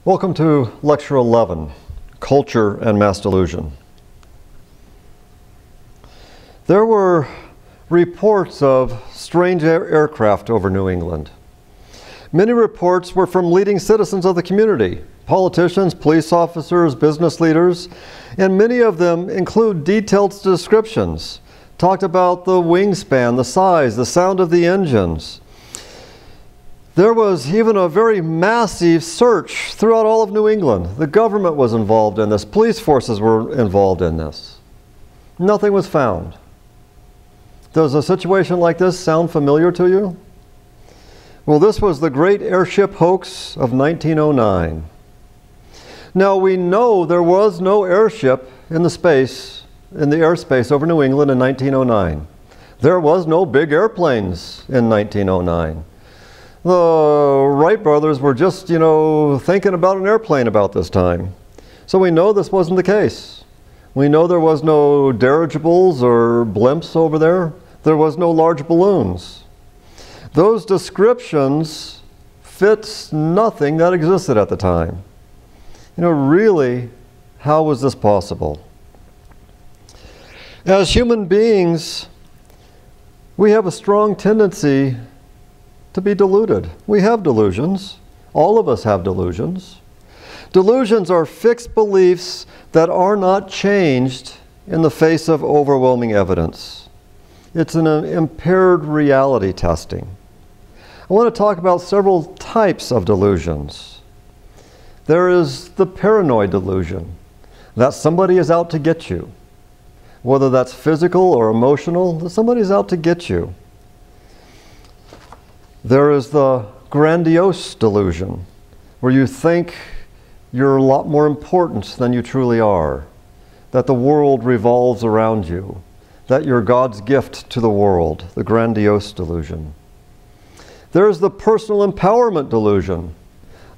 Welcome to Lecture 11, Culture and Mass Delusion. There were reports of strange aircraft over New England. Many reports were from leading citizens of the community, politicians, police officers, business leaders, and many of them include detailed descriptions. Talked about the wingspan, the size, the sound of the engines. There was even a very massive search throughout all of New England. The government was involved in this. Police forces were involved in this. Nothing was found. Does a situation like this sound familiar to you? Well, this was the great airship hoax of 1909. Now, we know there was no airship in the airspace over New England in 1909. There was no big airplanes in 1909. The Wright brothers were just, thinking about an airplane about this time. So we know this wasn't the case. We know there was no dirigibles or blimps over there. There was no large balloons. Those descriptions fit nothing that existed at the time. Really, how was this possible? As human beings, we have a strong tendency to be deluded. We have delusions. All of us have delusions. Delusions are fixed beliefs that are not changed in the face of overwhelming evidence. It's an impaired reality testing. I want to talk about several types of delusions. There is the paranoid delusion, that somebody is out to get you. Whether that's physical or emotional, that somebody's out to get you. There is the grandiose delusion, where you think you're a lot more important than you truly are, that the world revolves around you, that you're God's gift to the world, the grandiose delusion. There's the personal empowerment delusion,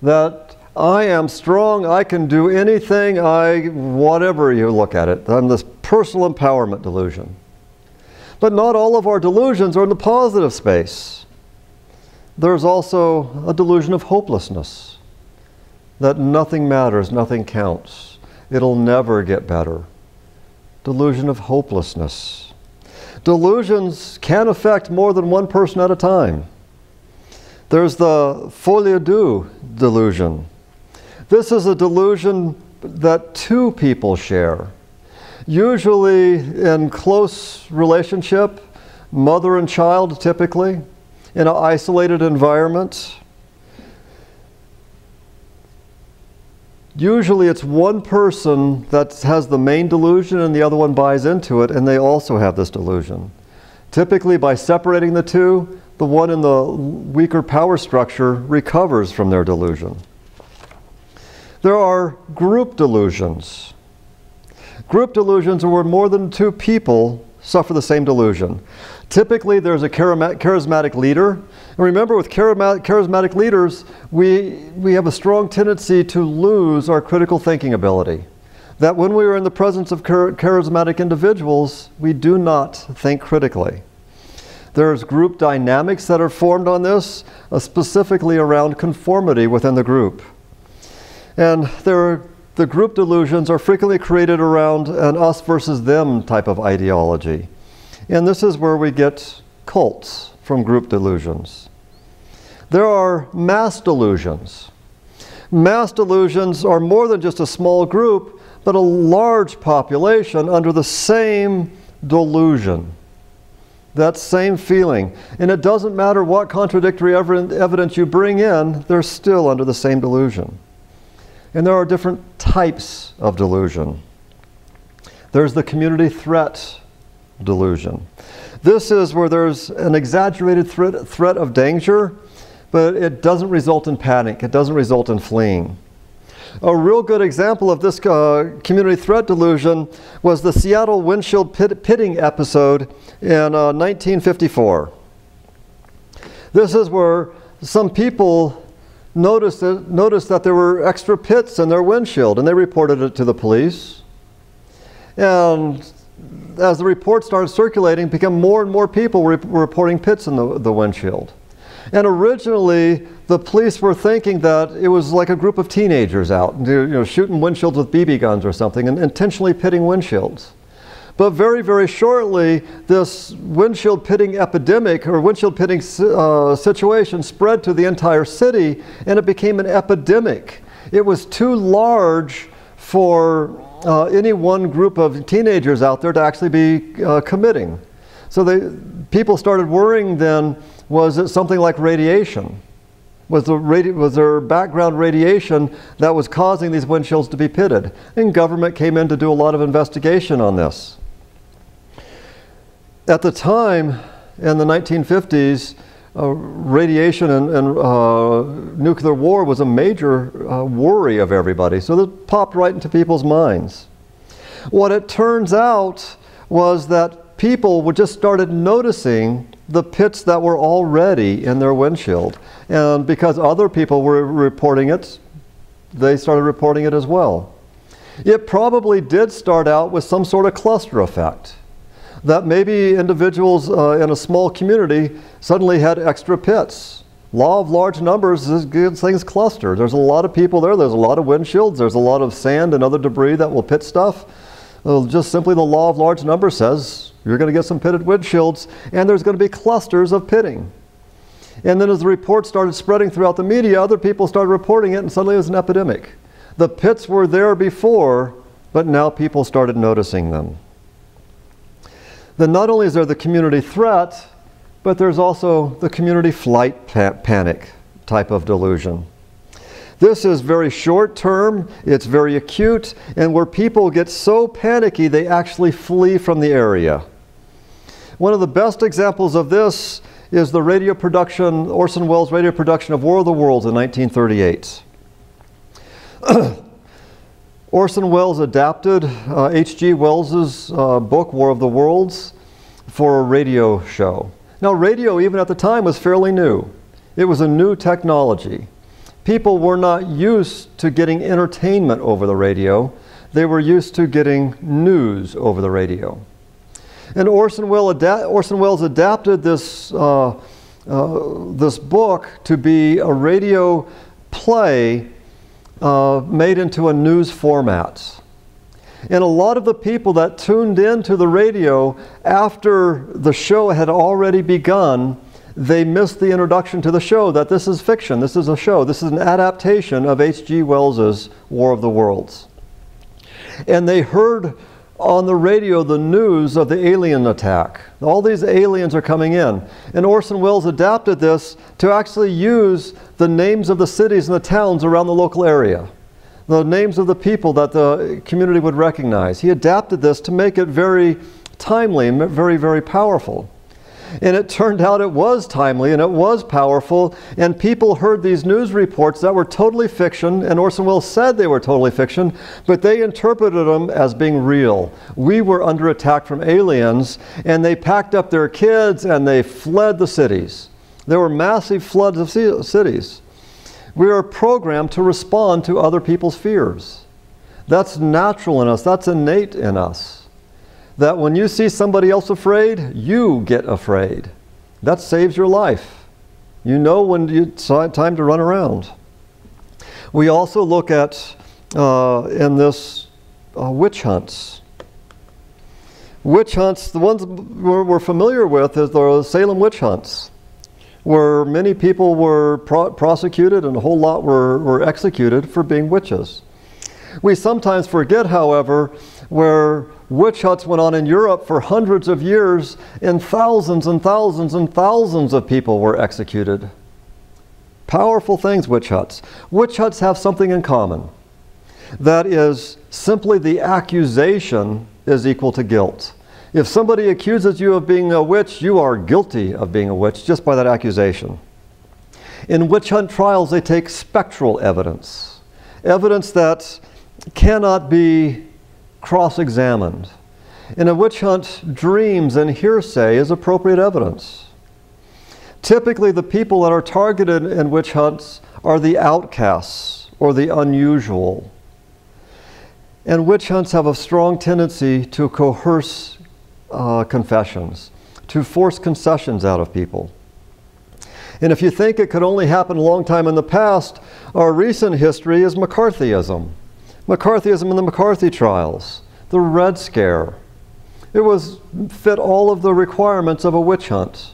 that I am strong, I can do anything, whatever you look at it. I'm this personal empowerment delusion. But not all of our delusions are in the positive space. There's also a delusion of hopelessness, that nothing matters, nothing counts. It'll never get better. Delusion of hopelessness. Delusions can affect more than one person at a time. There's the folie à deux delusion. This is a delusion that two people share. Usually in close relationship, mother and child typically, in an isolated environment. Usually it's one person that has the main delusion and the other one buys into it, and they also have this delusion. Typically, by separating the two, the one in the weaker power structure recovers from their delusion. There are group delusions. Group delusions are where more than two people suffer the same delusion. Typically, there's a charismatic leader. And remember, with charismatic leaders, we have a strong tendency to lose our critical thinking ability. That when we are in the presence of charismatic individuals, we do not think critically. There's group dynamics that are formed on this, specifically around conformity within the group. And the group delusions are frequently created around an us versus them type of ideology. And this is where we get cults from group delusions. There are mass delusions. Mass delusions are more than just a small group, but a large population under the same delusion. That same feeling. And it doesn't matter what contradictory evidence you bring in, they're still under the same delusion. And there are different types of delusion. There's the community threat delusion. This is where there's an exaggerated threat of danger, but it doesn't result in panic. It doesn't result in fleeing. A real good example of this community threat delusion was the Seattle windshield pitting episode in 1954. This is where some people noticed that there were extra pits in their windshield, and they reported it to the police. And as the report started circulating, more and more people were reporting pits in the windshield. And originally, the police were thinking that it was like a group of teenagers out, shooting windshields with BB guns or something, and intentionally pitting windshields. But very, very shortly, this windshield pitting epidemic, or windshield pitting situation, spread to the entire city, and it became an epidemic. It was too large for any one group of teenagers out there to actually be committing. So people started worrying then, was it something like radiation? Was there background radiation that was causing these windshields to be pitted? And government came in to do a lot of investigation on this. At the time, in the 1950s, radiation and nuclear war was a major worry of everybody. So that popped right into people's minds. What it turns out was that people would just started noticing the pits that were already in their windshield. And because other people were reporting it, they started reporting it as well. It probably did start out with some sort of cluster effect. That maybe individuals in a small community suddenly had extra pits. Law of large numbers is good things cluster. There's a lot of people there, there's a lot of windshields, there's a lot of sand and other debris that will pit stuff. Just simply the law of large numbers says you're going to get some pitted windshields, and there's going to be clusters of pitting. And then as the report started spreading throughout the media, other people started reporting it, and suddenly it was an epidemic. The pits were there before, but now people started noticing them. Then not only is there the community threat, but there's also the community flight panic type of delusion. This is very short term, it's very acute, and where people get so panicky they actually flee from the area. One of the best examples of this is the radio production, Orson Welles' radio production of War of the Worlds in 1938. Orson Welles adapted H.G. Wells's book, War of the Worlds, for a radio show. Now, radio, even at the time, was fairly new. It was a new technology. People were not used to getting entertainment over the radio. They were used to getting news over the radio. And Orson Welles adapted this, this book to be a radio play made into a news format. And a lot of the people that tuned into the radio after the show had already begun, they missed the introduction to the show, that this is fiction, this is a show, this is an adaptation of H.G. Wells's War of the Worlds. And they heard on the radio the news of the alien attack. All these aliens are coming in. And Orson Welles adapted this to actually use the names of the cities and the towns around the local area, the names of the people that the community would recognize. He adapted this to make it very timely and very, very powerful. And it turned out it was timely and it was powerful, and people heard these news reports that were totally fiction, and Orson Welles said they were totally fiction, but they interpreted them as being real. We were under attack from aliens, and they packed up their kids and they fled the cities. There were massive floods of cities. We are programmed to respond to other people's fears. That's natural in us, that's innate in us. That when you see somebody else afraid, you get afraid. That saves your life. You know when it's time to run around. We also look at, in this, witch hunts. Witch hunts, the ones we're familiar with is the Salem witch hunts, where many people were prosecuted and a whole lot were executed for being witches. We sometimes forget, however, where witch hunts went on in Europe for hundreds of years, and thousands and thousands and thousands of people were executed. Powerful things, witch hunts. Witch hunts have something in common. That is, simply the accusation is equal to guilt. If somebody accuses you of being a witch, you are guilty of being a witch just by that accusation. In witch hunt trials, they take spectral evidence. Evidence that cannot be cross-examined. In a witch hunt, dreams and hearsay is appropriate evidence. Typically, the people that are targeted in witch hunts are the outcasts or the unusual. And witch hunts have a strong tendency to coerce confessions, to force concessions out of people. And if you think it could only happen a long time in the past, our recent history is McCarthyism. McCarthyism and the McCarthy trials, the Red Scare. It fit all of the requirements of a witch hunt.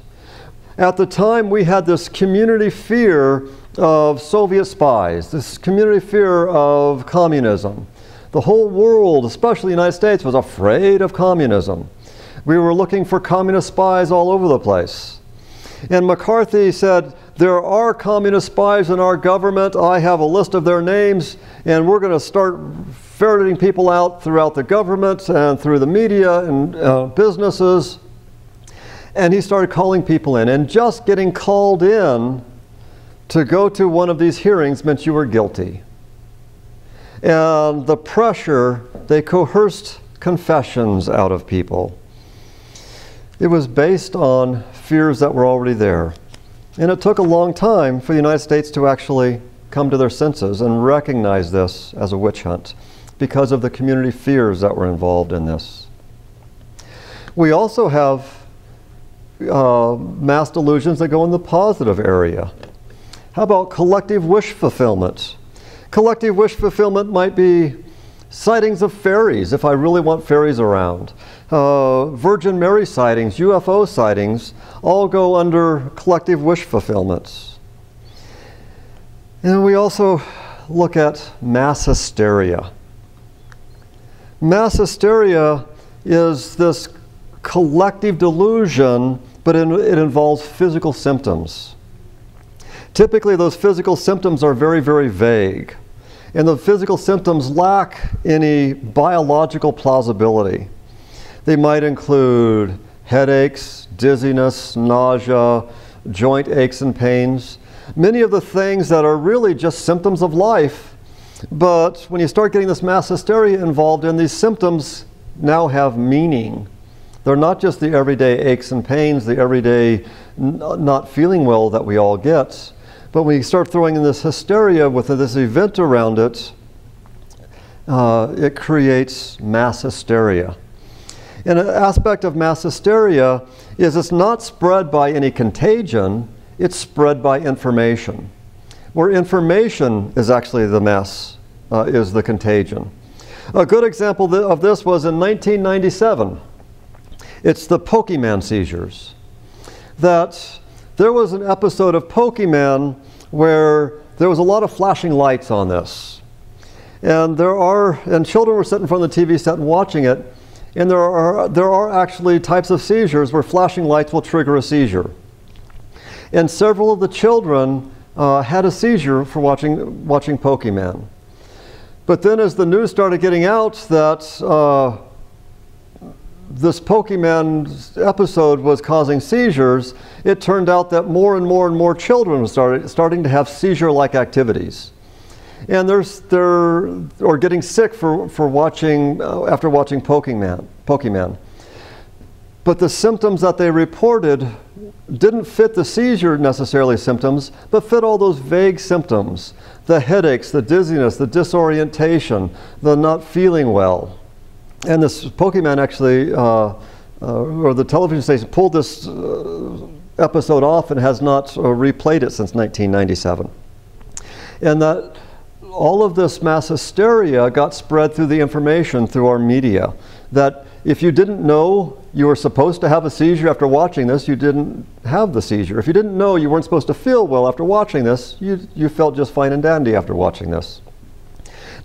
At the time, we had this community fear of Soviet spies, this community fear of communism. The whole world, especially the United States, was afraid of communism. We were looking for communist spies all over the place. And McCarthy said, there are communist spies in our government. I have a list of their names, and we're going to start ferreting people out throughout the government and through the media and businesses. And he started calling people in. And just getting called in to go to one of these hearings meant you were guilty. And the pressure, they coerced confessions out of people. It was based on fears that were already there. And it took a long time for the United States to actually come to their senses and recognize this as a witch hunt because of the community fears that were involved in this. We also have mass delusions that go in the positive area. How about collective wish fulfillment? Collective wish fulfillment might be sightings of fairies, if I really want fairies around. Virgin Mary sightings, UFO sightings, all go under collective wish fulfillments. And we also look at mass hysteria. Mass hysteria is this collective delusion, but it involves physical symptoms. Typically, those physical symptoms are very, very vague. And the physical symptoms lack any biological plausibility. They might include headaches, dizziness, nausea, joint aches and pains. Many of the things that are really just symptoms of life, but when you start getting this mass hysteria involved in, these symptoms now have meaning. They're not just the everyday aches and pains, the everyday not feeling well that we all get. But when you start throwing in this hysteria with this event around it, it creates mass hysteria. And an aspect of mass hysteria is it's not spread by any contagion, it's spread by information. Where information is actually the mess, is the contagion. A good example of this was in 1997. It's the Pokemon seizures. That there was an episode of Pokemon where there was a lot of flashing lights on this. And children were sitting in front of the TV set and watching it, and there are actually types of seizures where flashing lights will trigger a seizure. And several of the children had a seizure for watching Pokemon. But then as the news started getting out that this Pokemon episode was causing seizures, it turned out that more and more and more children were starting to have seizure-like activities. And or getting sick after watching Pokemon. But the symptoms that they reported didn't fit the seizure necessarily symptoms, but fit all those vague symptoms. The headaches, the dizziness, the disorientation, the not feeling well. And this Pokemon actually, or the television station pulled this episode off and has not replayed it since 1997. And that all of this mass hysteria got spread through the information, through our media. That if you didn't know you were supposed to have a seizure after watching this, you didn't have the seizure. If you didn't know you weren't supposed to feel well after watching this, you felt just fine and dandy after watching this.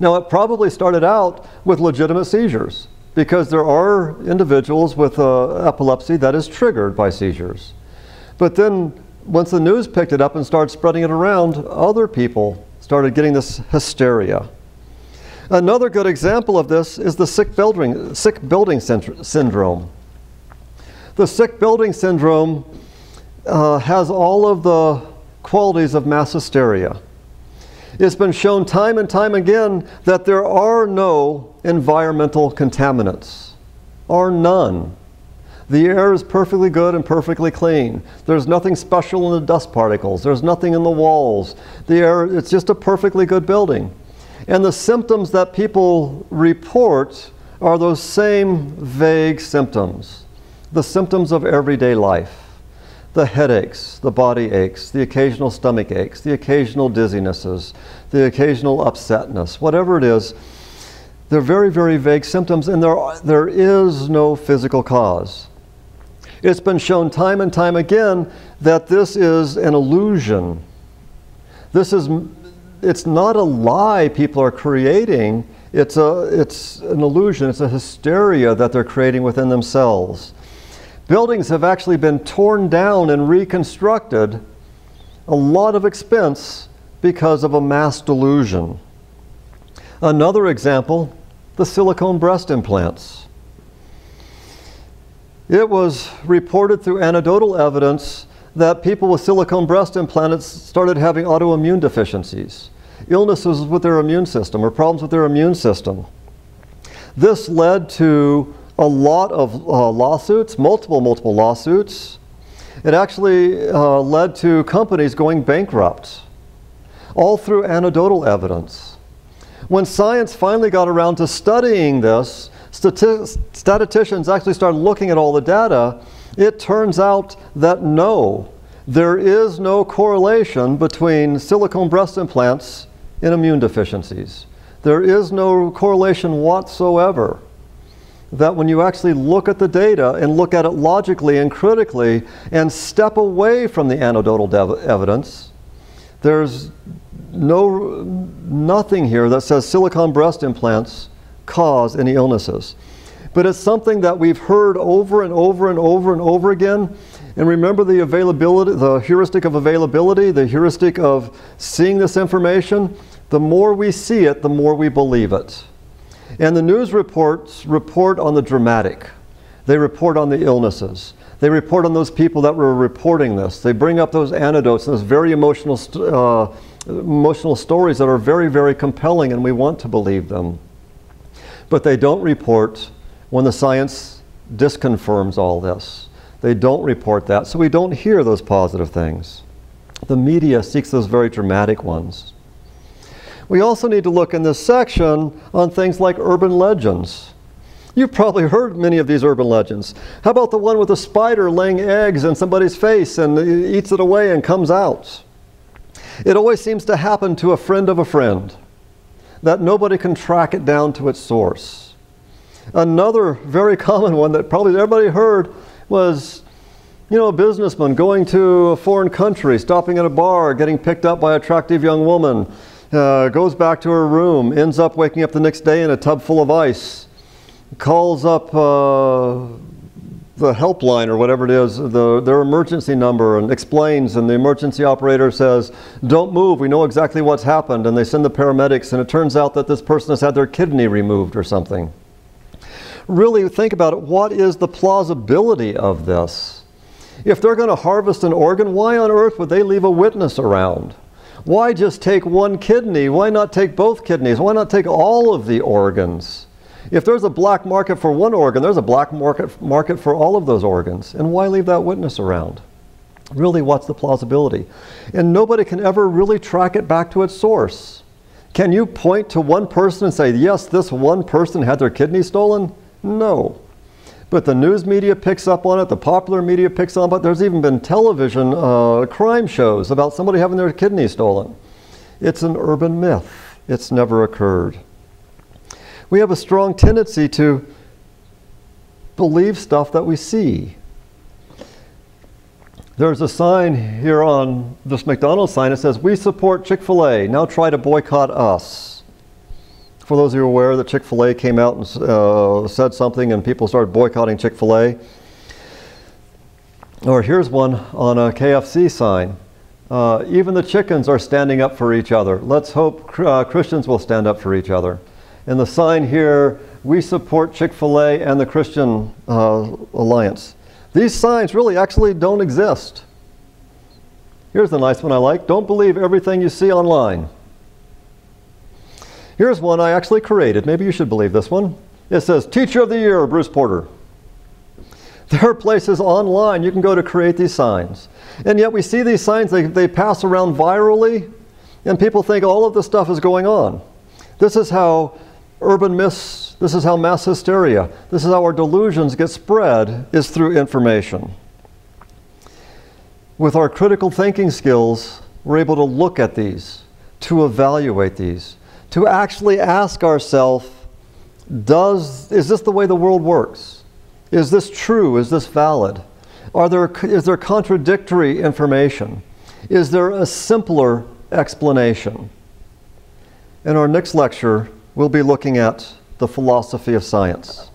Now, it probably started out with legitimate seizures, because there are individuals with epilepsy that is triggered by seizures. But then, once the news picked it up and started spreading it around, other people started getting this hysteria. Another good example of this is the sick building syndrome. The sick building syndrome has all of the qualities of mass hysteria. It's been shown time and time again that there are no environmental contaminants, or none. The air is perfectly good and perfectly clean. There's nothing special in the dust particles. There's nothing in the walls. The air, it's just a perfectly good building. And the symptoms that people report are those same vague symptoms, the symptoms of everyday life. the headaches, the body aches, the occasional stomach aches, the occasional dizzinesses, the occasional upsetness, whatever it is, they're very, very vague symptoms, and there is no physical cause. It's been shown time and time again that this is an illusion. It's not a lie people are creating. It's an illusion. It's a hysteria that they're creating within themselves. Buildings have actually been torn down and reconstructed, a lot of expense because of a mass delusion. Another example, the silicone breast implants. It was reported through anecdotal evidence that people with silicone breast implants started having autoimmune deficiencies, illnesses with their immune system or problems with their immune system. This led to a lot of lawsuits, multiple lawsuits. It actually led to companies going bankrupt, all through anecdotal evidence. When science finally got around to studying this, statisticians actually started looking at all the data. It turns out that no, there is no correlation between silicone breast implants and immune deficiencies. There is no correlation whatsoever. That when you actually look at the data and look at it logically and critically and step away from the anecdotal evidence, there's nothing here that says silicone breast implants cause any illnesses. But it's something that we've heard over and over and over and over again. And remember the availability, the heuristic of availability, the heuristic of seeing this information. The more we see it, the more we believe it. And the news reports report on the dramatic. They report on the illnesses. They report on those people that were reporting this. They bring up those anecdotes, those very emotional stories that are very, very compelling, and we want to believe them. But they don't report when the science disconfirms all this. They don't report that, so we don't hear those positive things. The media seeks those very dramatic ones. We also need to look in this section on things like urban legends. You've probably heard many of these urban legends. How about the one with a spider laying eggs in somebody's face and eats it away and comes out? It always seems to happen to a friend of a friend, that nobody can track it down to its source. Another very common one that probably everybody heard was, a businessman going to a foreign country, stopping at a bar, getting picked up by an attractive young woman, goes back to her room, ends up waking up the next day in a tub full of ice, calls up the helpline or whatever it is, their emergency number, and explains, and the emergency operator says, "Don't move, we know exactly what's happened," and they send the paramedics, and it turns out that this person has had their kidney removed or something. Really think about it. What is the plausibility of this? If they're going to harvest an organ, why on earth would they leave a witness around? Why just take one kidney? Why not take both kidneys? Why not take all of the organs? If there's a black market for one organ, there's a black market for all of those organs. And why leave that witness around? Really, what's the plausibility? And nobody can ever really track it back to its source. Can you point to one person and say, yes, this one person had their kidney stolen? No. But the news media picks up on it, the popular media picks up on it. There's even been television crime shows about somebody having their kidney stolen. It's an urban myth. It's never occurred. We have a strong tendency to believe stuff that we see. There's a sign here on this McDonald's sign that says, "We support Chick-fil-A, now try to boycott us." For those of you aware that Chick-fil-A came out and said something and people started boycotting Chick-fil-A. Or here's one on a KFC sign. Even the chickens are standing up for each other. Let's hope Christians will stand up for each other. And the sign here, "We support Chick-fil-A and the Christian Alliance." These signs really actually don't exist. Here's the nice one I like. "Don't believe everything you see online." Here's one I actually created. Maybe you should believe this one. It says, "Teacher of the Year, Bruce Porter." There are places online you can go to create these signs. And yet we see these signs, they pass around virally, and people think all of this stuff is going on. This is how urban myths, this is how mass hysteria, this is how our delusions get spread, is through information. With our critical thinking skills, we're able to look at these, to evaluate these, to actually ask ourselves, is this the way the world works? Is this true? Is this valid? Is there contradictory information? Is there a simpler explanation? In our next lecture, we'll be looking at the philosophy of science.